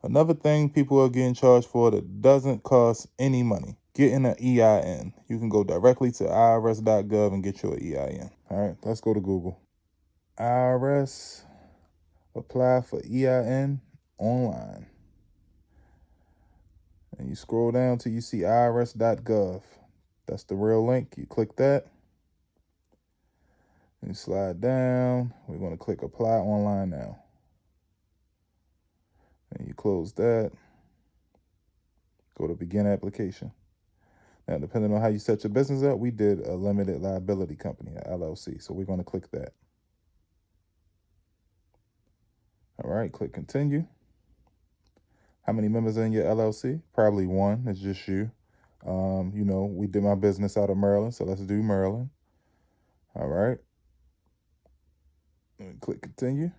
Another thing people are getting charged for that doesn't cost any money, getting an EIN. You can go directly to irs.gov and get your EIN. All right, let's go to Google. IRS, apply for EIN online. And you scroll down till you see irs.gov. That's the real link. You click that. And you slide down. We're going to click apply online now. And you close that. Go to begin application. Now, depending on how you set your business up, we did a limited liability company, a LLC. So we're going to click that. All right, click continue. How many members are in your LLC? Probably one. It's just you. We did my business out of Maryland, so let's do Maryland. All right. And click continue.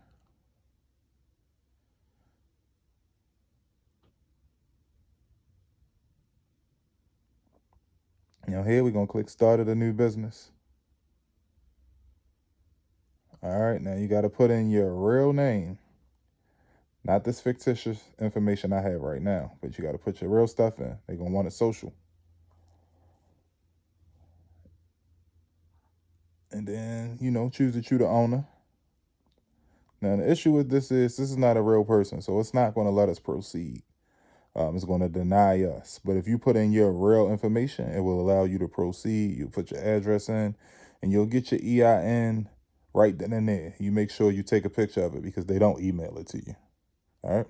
Now here we're going to click started a new business. All right, now you got to put in your real name. Not this fictitious information I have right now, but you got to put your real stuff in. They're going to want it social. And then, choose that you're the owner. Now, the issue with this is not a real person, so it's not going to let us proceed. It's going to deny us. But if you put in your real information, it will allow you to proceed. You put your address in, and you'll get your EIN right then and there. You make sure you take a picture of it because they don't email it to you. All right.